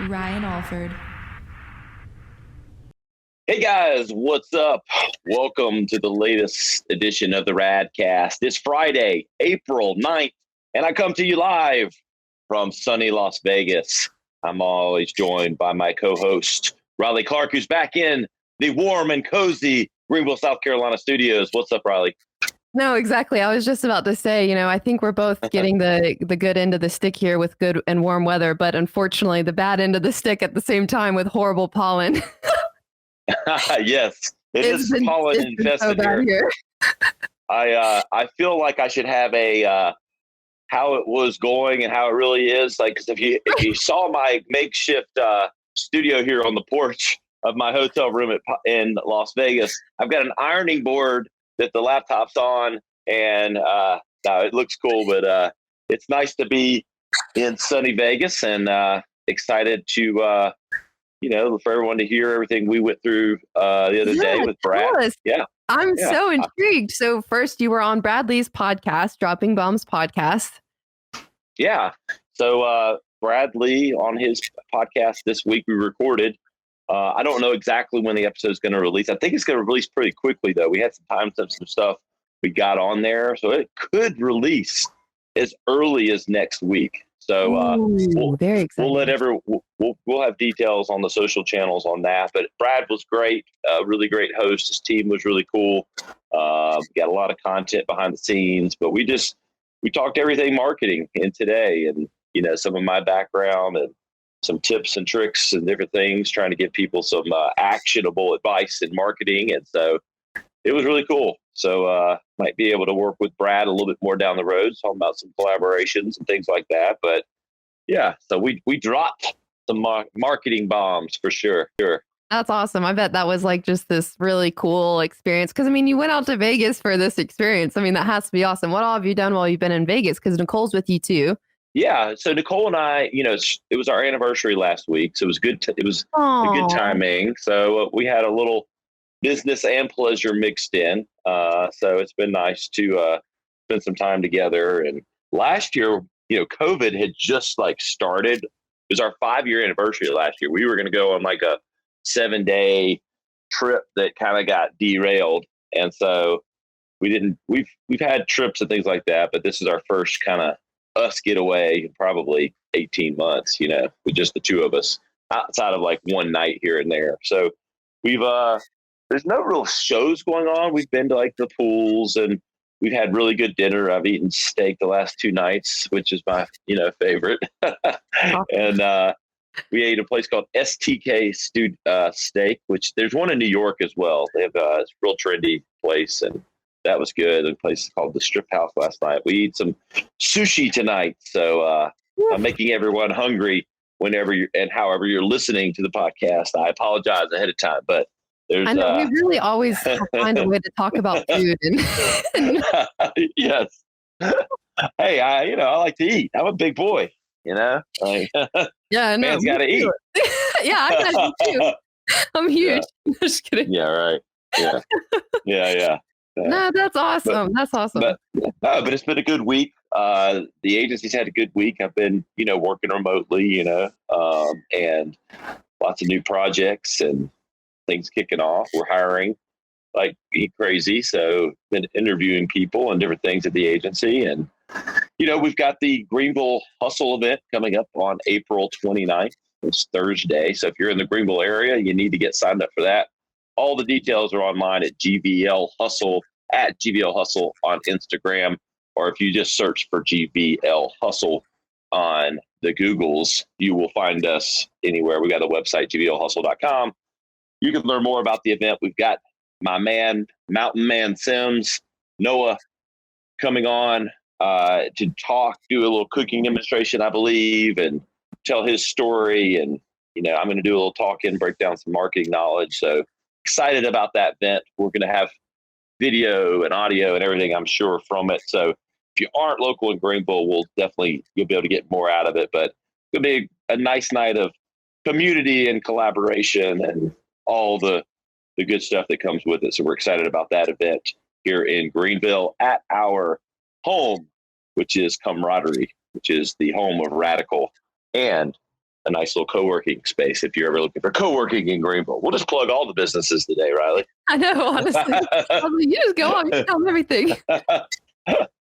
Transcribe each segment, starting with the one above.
Ryan Alford. Hey guys, what's up? Welcome to the latest edition of the Radcast. It's Friday, April 9th, and I come to you live from sunny Las Vegas. I'm always joined by my co-host, Reiley Clark, who's back in the warm and cozy Greenville, South Carolina studios. What's up, Reiley? No, exactly. I was just about to say, I think we're both getting the good end of the stick here with good and warm weather, but unfortunately the bad end of the stick at the same time with horrible pollen. Yes, it's pollen infested so here. I feel like I should have a how it was going and how it really is. Like, 'cause if you saw my makeshift studio here on the porch of my hotel room in Las Vegas, I've got an ironing board that the laptop's on, and no, it looks cool. But it's nice to be in sunny Vegas, and excited to for everyone to hear everything we went through the other day with Brad. Yeah. I'm so intrigued. So first you were on Bradley's podcast, Dropping Bombs podcast. Yeah. So Bradley on his podcast this week we recorded. I don't know exactly when the episode is going to release. I think it's going to release pretty quickly, though. We had some time sensitive stuff we got on there, so it could release as early as next week. So very exciting. We'll have details on the social channels on that. But Brad was great, really great host. His team was really cool. Got a lot of content behind the scenes, but we talked everything marketing in today, and some of my background and some tips and tricks and different things, trying to give people some actionable advice in marketing. And so it was really cool. So might be able to work with Brad a little bit more down the road, talking about some collaborations and things like that. But yeah, so we dropped some marketing bombs for sure. That's awesome. I bet that was like just this really cool experience. Because, you went out to Vegas for this experience. That has to be awesome. What all have you done while you've been in Vegas? Because Nicole's with you too. Yeah. So Nicole and I, it was our anniversary last week. So it was good. It was a good timing. So we had a little business and pleasure mixed in. So it's been nice to spend some time together. And last year, COVID had just started. It was our 5-year anniversary last year. We were going to go on like a 7-day trip that kind of got derailed. And so we've had trips and things like that, but this is our first kind of us get away in probably 18 months, with just the two of us outside of like one night here and there. So there's no real shows going on. We've been to like the pools, and we've had really good dinner. I've eaten steak the last 2 nights, which is my, favorite. And we ate a place called STK Steak, which there's one in New York as well. They have a real trendy place, and that was good. The place is called the Strip House last night. We eat some sushi tonight. So I'm making everyone hungry whenever however you're listening to the podcast. I apologize ahead of time, but I know we really always find a way to talk about food. Yes. Hey, I like to eat. I'm a big boy, Yeah, no, man's got to eat. Yeah, I got you too. I'm huge. Yeah. Just kidding. Yeah, right. Yeah. No, that's awesome. That's awesome. But it's been a good week. The agency's had a good week. I've been, working remotely, and lots of new projects and things kicking off. We're hiring like crazy. So been interviewing people and different things at the agency. And, we've got the Greenville Hustle event coming up on April 29th. It's Thursday. So if you're in the Greenville area, you need to get signed up for that. All the details are online at GVL Hustle, at GVL Hustle on Instagram, or if you just search for GVL Hustle on the Googles, you will find us anywhere. We got a website, gvlhustle.com. You can learn more about the event. We've got my man, Mountain Man Sims, Noah, coming on to talk, do a little cooking demonstration, I believe, and tell his story. And, I'm going to do a little talking, break down some marketing knowledge. So excited about that event. We're going to have video and audio and everything, I'm sure, from it. So if you aren't local in Greenville, you'll be able to get more out of it. But it'll be a nice night of community and collaboration and all the good stuff that comes with it. So we're excited about that event here in Greenville at our home, which is Camaraderie, which is the home of Radical and a nice little co-working space if you're ever looking for co-working in Greenville. We'll just plug all the businesses today, Riley. I know, honestly. You just go on, you tell them everything.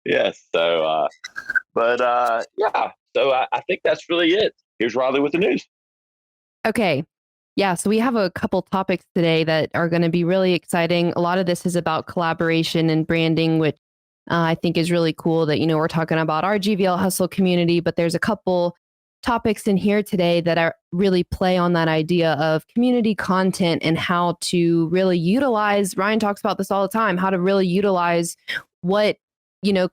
Yes. So, yeah. So I think that's really it. Here's Riley with the news. Okay. Yeah, so we have a couple topics today that are going to be really exciting. A lot of this is about collaboration and branding, which I think is really cool that, we're talking about our GVL Hustle community, but there's a couple topics in here today that are really play on that idea of community content and how to really utilize, Ryan talks about this all the time, how to really utilize what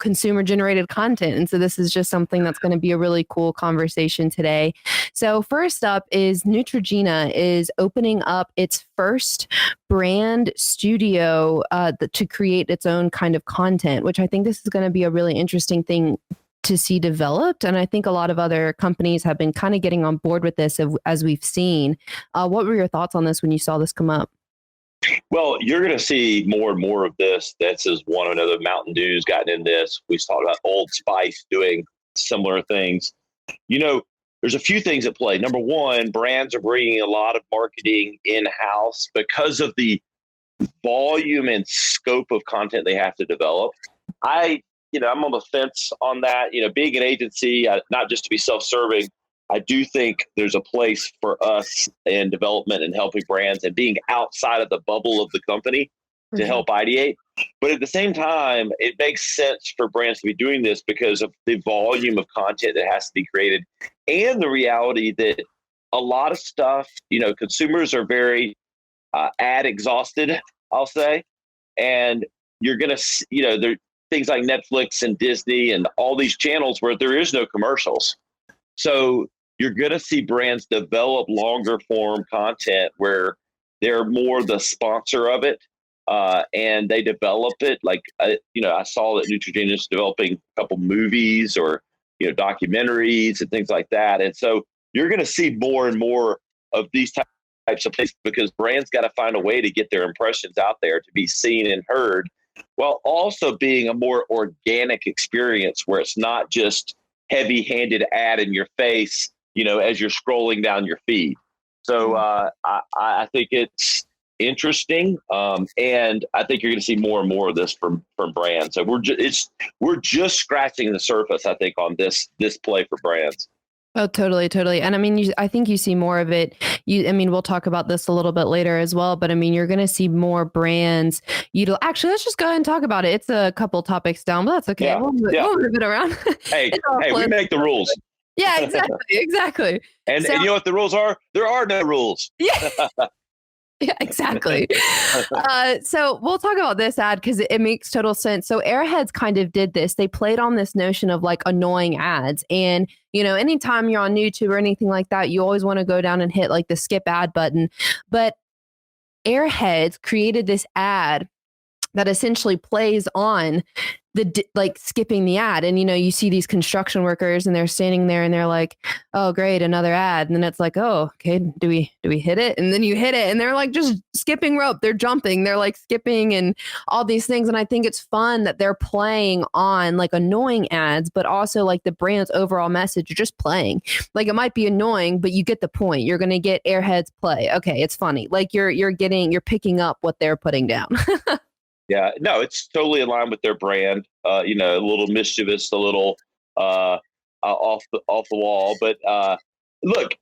consumer generated content. And so this is just something that's going to be a really cool conversation today. So first up is Neutrogena is opening up its first brand studio to create its own kind of content, which I think this is going to be a really interesting thing to see developed. And I think a lot of other companies have been kind of getting on board with this as we've seen. What were your thoughts on this when you saw this come up? Well, you're going to see more and more of this. This is one another. Mountain Dew's gotten in this. We talked about Old Spice doing similar things. There's a few things at play. Number one, brands are bringing a lot of marketing in-house because of the volume and scope of content they have to develop. I'm on the fence on that. Being an agency, not just to be self-serving, I do think there's a place for us in development and helping brands and being outside of the bubble of the company to help ideate. But at the same time, it makes sense for brands to be doing this because of the volume of content that has to be created and the reality that a lot of stuff, consumers are very ad exhausted, I'll say. And you're going to, there things like Netflix and Disney and all these channels where there is no commercials. So you're going to see brands develop longer form content where they're more the sponsor of it, and they develop it. Like, I saw that Neutrogena is developing a couple movies or, documentaries and things like that. And so you're going to see more and more of these types of things because brands got to find a way to get their impressions out there to be seen and heard, while also being a more organic experience where it's not just heavy-handed ad in your face, as you're scrolling down your feed. So I think it's interesting, and I think you're going to see more and more of this from brands. So we're just scratching the surface, I think, on this play for brands. Oh, totally. And I mean, I think you see more of it. We'll talk about this a little bit later as well, but I mean, you're going to see more brands. Actually, let's just go ahead and talk about it. It's a couple topics down, but that's okay. Yeah. We'll move it around. Hey, we make the rules. Yeah, exactly. And you know what the rules are? There are no rules. Yeah. Yeah, exactly. So we'll talk about this ad because it makes total sense. So Airheads kind of did this. They played on this notion of like annoying ads. And, anytime you're on YouTube or anything like that, you always want to go down and hit like the skip ad button. But Airheads created this ad that essentially plays on the skipping the ad. And, you see these construction workers and they're standing there and they're like, oh, great, another ad. And then it's like, oh, okay, do we hit it? And then you hit it and they're like just skipping rope. They're jumping. They're like skipping and all these things. And I think it's fun that they're playing on like annoying ads, but also like the brand's overall message. You're just playing. Like it might be annoying, but you get the point. You're going to get Airheads play. Okay, it's funny. Like you're picking up what they're putting down. Yeah, no, it's totally in line with their brand. A little mischievous, a little off the wall. But look,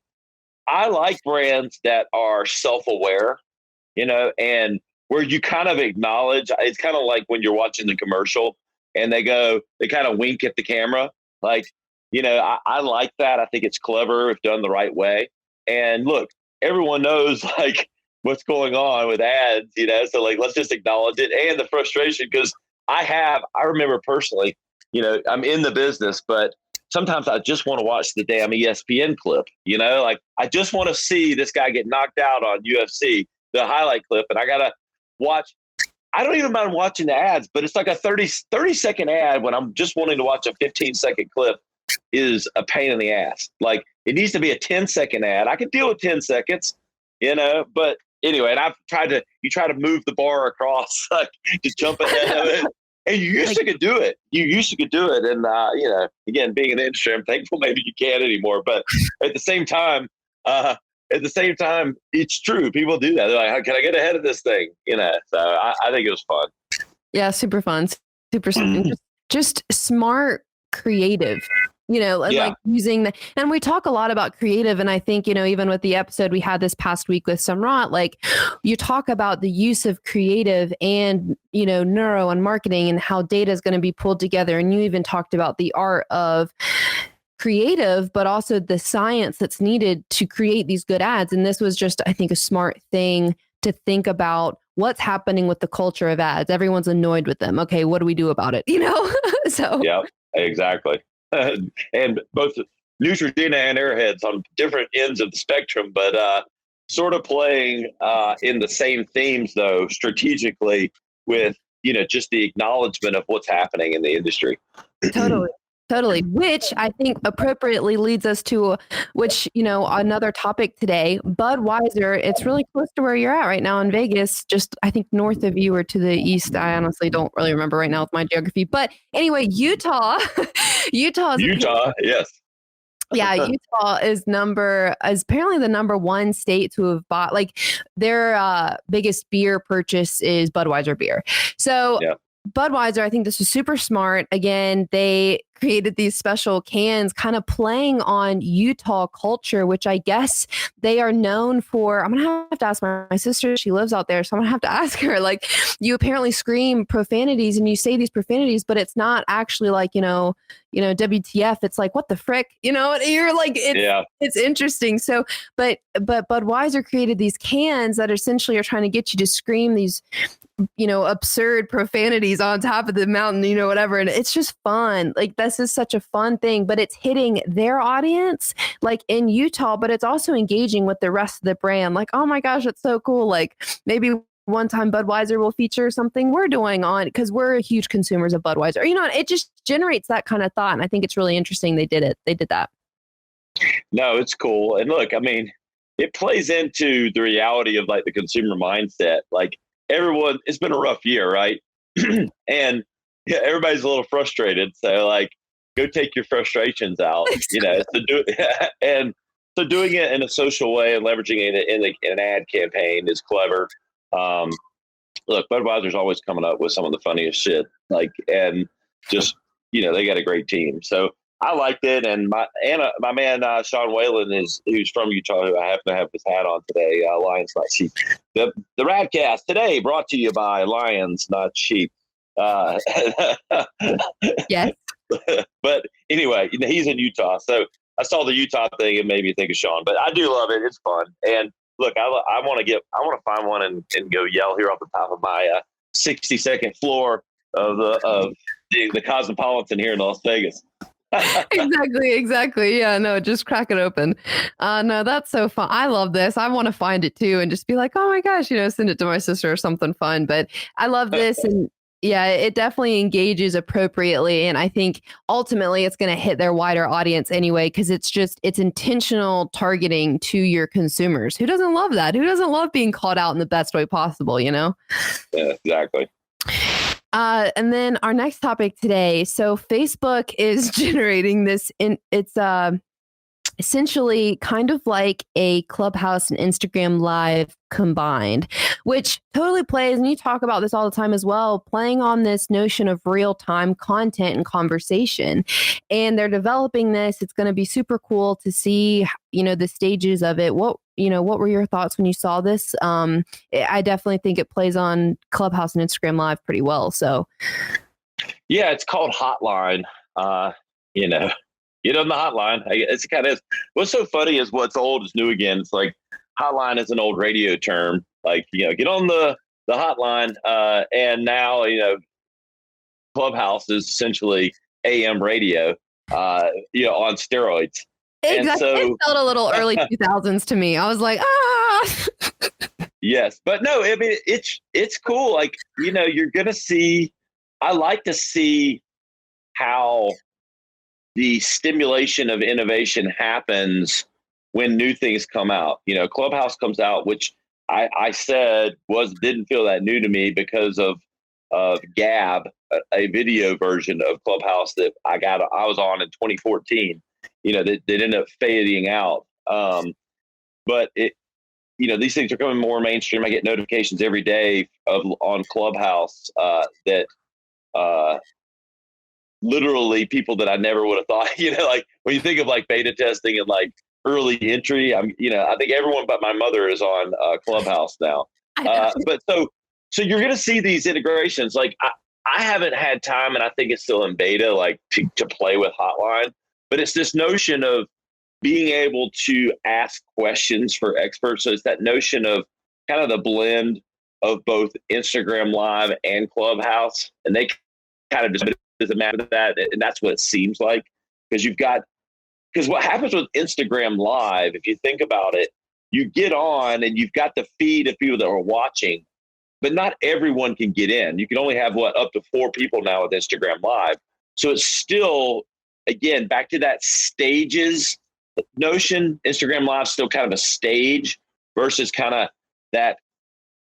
I like brands that are self-aware, and where you kind of acknowledge. It's kind of like when you're watching the commercial and they kind of wink at the camera. Like, I like that. I think it's clever if done the right way. And look, everyone knows like what's going on with ads, so like, let's just acknowledge it and the frustration. Cause I remember personally, I'm in the business, but sometimes I just want to watch the damn ESPN clip, like I just want to see this guy get knocked out on UFC, the highlight clip. And I got to watch, I don't even mind watching the ads, but it's like a 30-second ad when I'm just wanting to watch a 15-second clip is a pain in the ass. Like it needs to be a 10-second ad. I can deal with 10 seconds, but anyway, and you try to move the bar across, like to jump ahead of it. And you used to could do it. You used to could do it. And, again, being in the industry, I'm thankful maybe you can't anymore. But at the same time, it's true. People do that. They're like, how can I get ahead of this thing? So I think it was fun. Yeah, super fun. Super just smart, creative. And like using and we talk a lot about creative. And I think, even with the episode we had this past week with Samrat, like you talk about the use of creative and, neuro and marketing and how data is going to be pulled together. And you even talked about the art of creative, but also the science that's needed to create these good ads. And this was just, I think, a smart thing to think about what's happening with the culture of ads. Everyone's annoyed with them. Okay, what do we do about it? So yeah, exactly. And both Neutrogena and Airheads on different ends of the spectrum, but sort of playing in the same themes, though, strategically with, just the acknowledgement of what's happening in the industry. Totally. Which I think appropriately leads us to, another topic today, Budweiser. It's really close to where you're at right now in Vegas, just I think north of you or to the east. I honestly don't really remember right now with my geography. But anyway, Utah, yes. Yeah, Utah is apparently the number one state to have bought, like their biggest beer purchase is Budweiser beer. So Budweiser, I think this was super smart. Again, they created these special cans kind of playing on Utah culture, which I guess they are known for. I'm going to have to ask my sister. She lives out there. So I'm going to have to ask her, like, you apparently scream profanities and you say these profanities, but it's not actually like, WTF. It's like, what the frick? You're like, it's interesting. So, but Budweiser created these cans that essentially are trying to get you to scream these absurd profanities on top of the mountain, whatever. And it's just fun. Like, this is such a fun thing, but it's hitting their audience like in Utah, but it's also engaging with the rest of the brand. Like, oh my gosh, it's so cool. Like maybe one time Budweiser will feature something we're doing on, because we're huge consumers of Budweiser. It just generates that kind of thought. And I think it's really interesting they did that. No, it's cool. And look, I mean, it plays into the reality of like the consumer mindset. Like, everyone, it's been a rough year, right? And everybody's a little frustrated. So like, go take your frustrations out, and so doing it in a social way and leveraging it in an ad campaign is clever. Look, Budweiser's always coming up with some of the funniest shit, and just, they got a great team. So I liked it. And my man, Sean Whalen who's from Utah, who I happen to have his hat on today, Lions Not Sheep. The Radcast today brought to you by Lions Not Sheep. Yes. But anyway, he's in Utah. So I saw the Utah thing and made me think of Sean, but I do love it. It's fun. And look, I want to find one and go yell here off the top of my 62nd floor of the Cosmopolitan here in Las Vegas. Exactly. Yeah, no, just crack it open. No, that's so fun. I love this. I want to find it too and just be like, oh my gosh, send it to my sister or something fun. But I love this. And yeah, it definitely engages appropriately. And I think ultimately it's going to hit their wider audience anyway, because it's intentional targeting to your consumers. Who doesn't love that? Who doesn't love being called out in the best way possible, Yeah, exactly. And then our next topic today. So Facebook is generating this it's essentially kind of like a Clubhouse and Instagram Live combined, which totally plays, and you talk about this all the time as well, playing on this notion of real-time content and conversation. And they're developing this. It's going to be super cool to see, the stages of it. What were your thoughts when you saw this? I definitely think it plays on Clubhouse and Instagram Live pretty well. So yeah, it's called Hotline. Get on the hotline. It's kind of, what's so funny is what's old is new again. It's like hotline is an old radio term. Like, get on the hotline. And now, Clubhouse is essentially AM radio, on steroids. Exactly. And so, it felt a little early 2000s to me. I was like, Yes, but no, I mean, it's cool. Like, you're going to see, I like to see how the stimulation of innovation happens when new things come out. Clubhouse comes out, which I said didn't feel that new to me because of Gab a video version of Clubhouse that I was on in 2014. That ended up fading out. But these things are coming more mainstream. I get notifications every day on Clubhouse that literally people that I never would have thought. Like when you think of like beta testing and like early entry, I think everyone but my mother is on Clubhouse now. But so you're going to see these integrations. Like I haven't had time, and I think it's still in beta, like to play with Hotline. But it's this notion of being able to ask questions for experts. So it's that notion of kind of the blend of both Instagram Live and Clubhouse, and they kind of just doesn't matter that, and that's what it seems like because what happens with Instagram Live, if you think about it, you get on and you've got the feed of people that are watching, but not everyone can get in. You can only have up to 4 people now with Instagram Live. So it's still, again, back to that stages notion. Instagram Live is still kind of a stage versus kind of that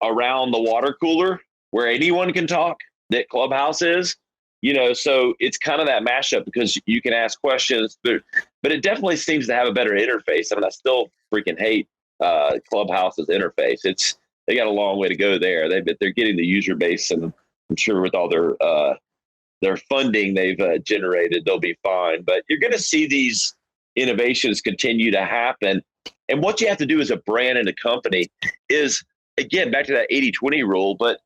around the water cooler where anyone can talk that Clubhouse is. So it's kind of that mashup because you can ask questions, but it definitely seems to have a better interface. I mean, I still freaking hate Clubhouse's interface. They got a long way to go there. They're getting the user base, and I'm sure with all their funding they've generated, they'll be fine. But you're going to see these innovations continue to happen. And what you have to do as a brand and a company is, again, back to that 80-20 rule, but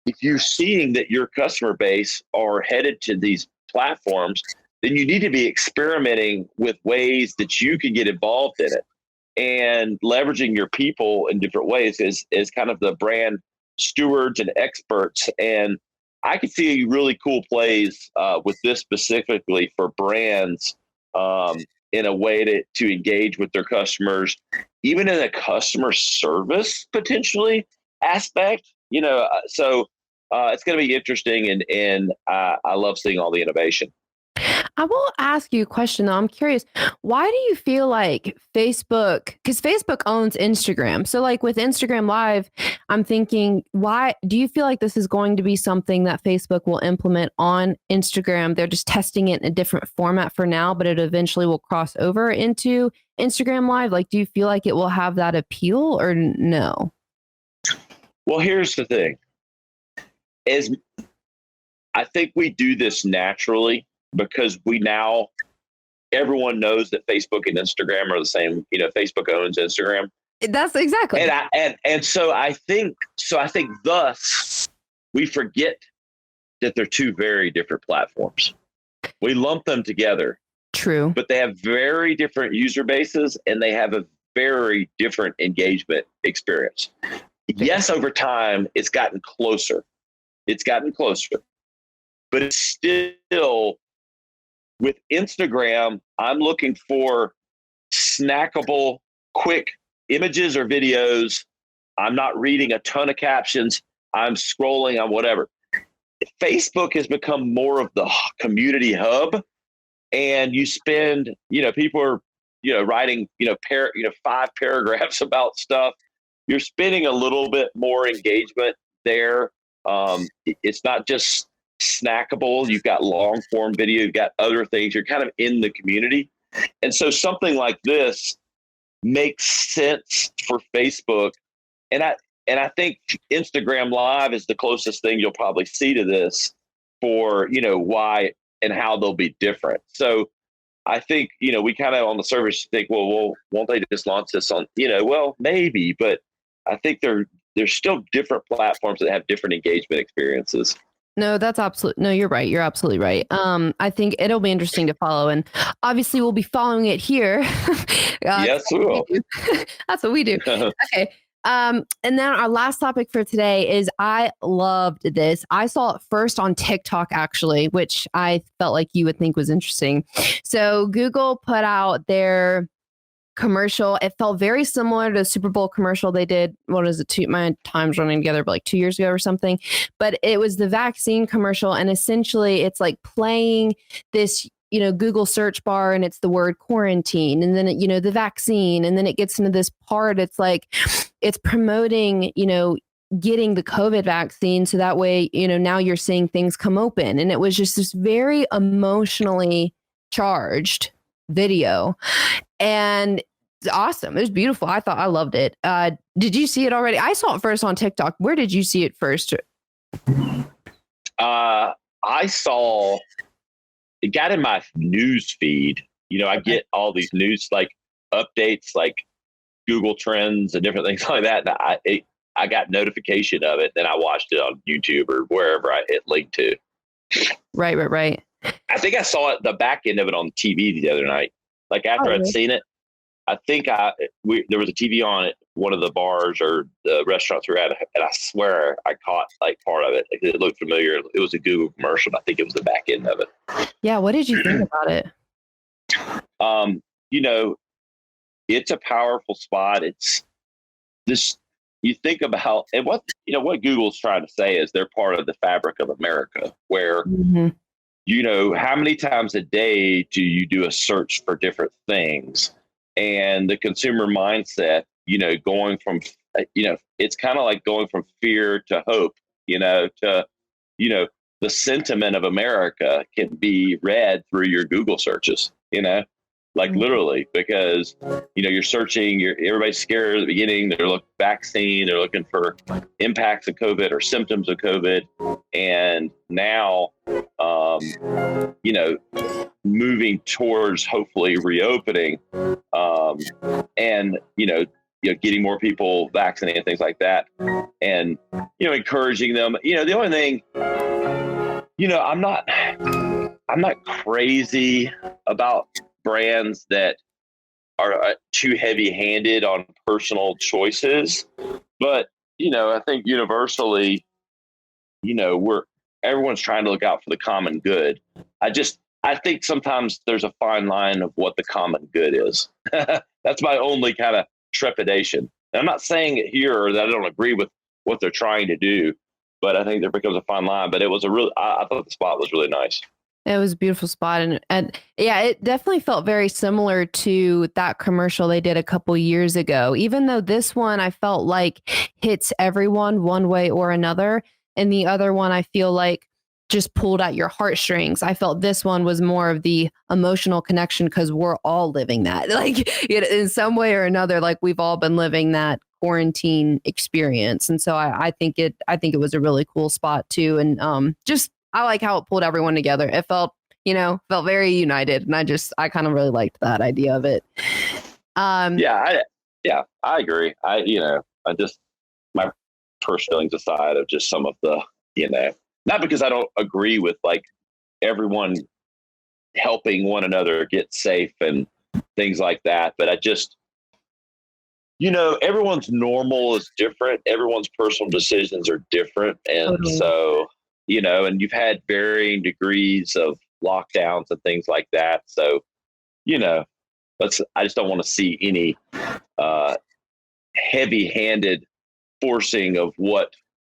if you're seeing that your customer base are headed to these platforms, then you need to be experimenting with ways that you can get involved in it, and leveraging your people in different ways is kind of the brand stewards and experts. And I could see really cool plays with this specifically for brands in a way to engage with their customers, even in a customer service potentially aspect. So it's going to be interesting, and I love seeing all the innovation. I will ask you a question though. I'm curious, why do you feel like Facebook, because Facebook owns Instagram. So like with Instagram Live, I'm thinking, why do you feel like this is going to be something that Facebook will implement on Instagram? They're just testing it in a different format for now, but it eventually will cross over into Instagram Live. Like, do you feel like it will have that appeal or no? Well, here's the thing. I think we do this naturally because everyone knows that Facebook and Instagram are the same. Facebook owns Instagram. That's exactly. And so I think thus we forget that they're two very different platforms. We lump them together. True. But they have very different user bases, and they have a very different engagement experience. Yes, over time, it's gotten closer. But it's still, with Instagram, I'm looking for snackable, quick images or videos. I'm not reading a ton of captions. I'm scrolling on whatever. Facebook has become more of the community hub, and you spend, people are, writing, 5 paragraphs about stuff. You're spending a little bit more engagement there. It's not just snackable. You've got long form video. You've got other things. You're kind of in the community. And so something like this makes sense for Facebook. And I think Instagram Live is the closest thing you'll probably see to this for, why and how they'll be different. So I think, we kind of on the surface think, well, won't they just launch this on, well, maybe, but I think there's still different platforms that have different engagement experiences. No, you're right. You're absolutely right. I think it'll be interesting to follow, and obviously we'll be following it here. Yes, we will. That's what we do. Okay. And then our last topic for today is, I loved this. I saw it first on TikTok, actually, which I felt like you would think was interesting. So Google put out their commercial. It felt very similar to the Super Bowl commercial they did. What is it? My time's running together, but like 2 years ago or something. But it was the vaccine commercial, and essentially it's like playing this, Google search bar, and it's the word quarantine, and then the vaccine, and then it gets into this part. It's like it's promoting, getting the COVID vaccine. So that way, now you're seeing things come open. And it was just this very emotionally charged video. And it's awesome. It was beautiful. I loved it. Did you see it already? I saw it first on TikTok. Where did you see it first? I saw it got in my news feed. I get all these news like updates, like Google Trends and different things like that. And I got notification of it. Then I watched it on YouTube or wherever I hit link to. Right. I think I saw it, the back end of it on TV the other night. Like after I'd seen it, I think there was a TV on at one of the bars or the restaurants we were at, and I swear I caught like part of it. Like, it looked familiar. It was a Google commercial. I think it was the back end of it. Yeah. What did you think about it? It's a powerful spot. It's this. You think about and what Google's trying to say is they're part of the fabric of America, where how many times a day do you do a search for different things, and the consumer mindset, going from it's kind of like going from fear to hope, to the sentiment of America can be read through your Google searches, like literally, because you're searching, everybody's scared at the beginning. They're looking vaccine, they're looking for impacts of COVID or symptoms of COVID, and now moving towards hopefully reopening, and getting more people vaccinated and things like that, and encouraging them. The only thing, I'm not crazy about brands that are too heavy-handed on personal choices, but I think universally, everyone's trying to look out for the common good. I think sometimes there's a fine line of what the common good is. That's my only kind of trepidation. And I'm not saying it here or that I don't agree with what they're trying to do, but I think there becomes a fine line. But it was I thought the spot was really nice. It was a beautiful spot. And yeah, it definitely felt very similar to that commercial they did a couple years ago, even though this one I felt like hits everyone one way or another. And the other one, I feel like just pulled at your heartstrings. I felt this one was more of the emotional connection because we're all living that, like in some way or another, like we've all been living that quarantine experience. And so I think it was a really cool spot too. And I like how it pulled everyone together. It felt very united. And I kind of really liked that idea of it. I agree. I just, my personal feelings aside of just some of the, not because I don't agree with like everyone helping one another get safe and things like that, but I just, everyone's normal is different. Everyone's personal decisions are different. And so, and you've had varying degrees of lockdowns and things like that. So, I just don't want to see any heavy-handed forcing of what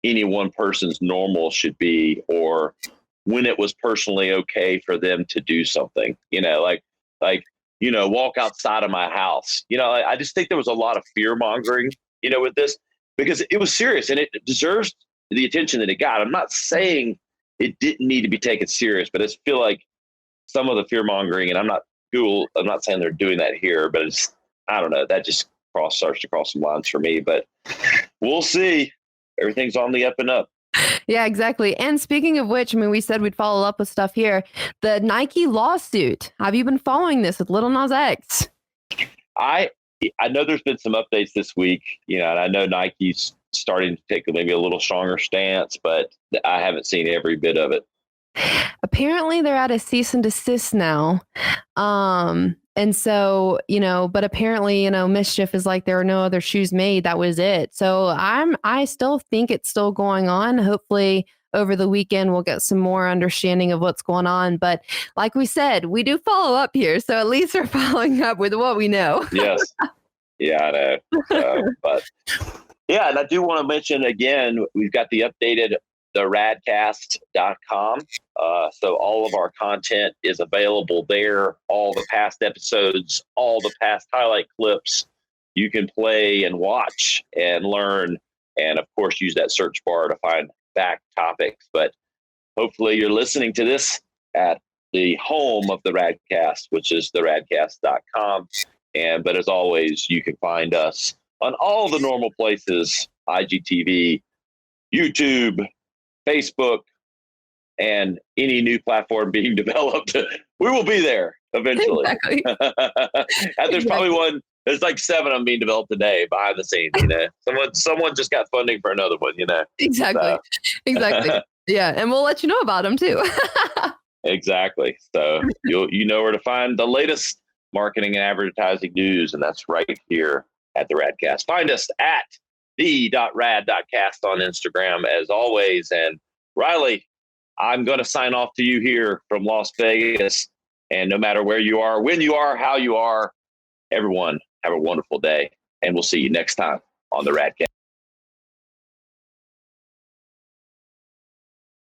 any one person's normal should be, or when it was personally okay for them to do something, walk outside of my house. I just think there was a lot of fear mongering, with this, because it was serious and it deserves the attention that it got. I'm not saying it didn't need to be taken serious, but I just feel like some of the fear mongering, and I'm not saying they're doing that here, but I don't know, that just starts to cross some lines for me, but we'll see. Everything's on the up and up. Yeah, exactly. And speaking of which, we said we'd follow up with stuff here. The Nike lawsuit. Have you been following this with Lil Nas X? I know there's been some updates this week, and I know Nike's starting to take maybe a little stronger stance, but I haven't seen every bit of it. Apparently they're at a cease and desist now. And so, but apparently, Mischief is like, there are no other shoes made. That was it. So I still think it's still going on. Hopefully over the weekend, we'll get some more understanding of what's going on. But like we said, we do follow up here. So at least we're following up with what we know. Yes. Yeah, I know. But yeah, and I do want to mention again, we've got the updated Radcast.com. So all of our content is available there. All the past episodes, all the past highlight clips you can play and watch and learn And of course, use that search bar to find back topics. But hopefully you're listening to this at the home of the Radcast, which is theradcast.com. But as always, you can find us on all the normal places, IGTV, YouTube, Facebook, and any new platform being developed. We will be there eventually. Exactly. And there's probably there's like 7 of them being developed today behind the scenes. Someone just got funding for another one. Exactly. Exactly. Yeah, and we'll let you know about them too. Exactly. So you know where to find the latest marketing and advertising news, and that's right here at the Radcast. Find us at the.rad.cast on Instagram as always. And Riley, I'm going to sign off to you here from Las Vegas. And no matter where you are, when you are, how you are, everyone have a wonderful day. And we'll see you next time on the Radcast.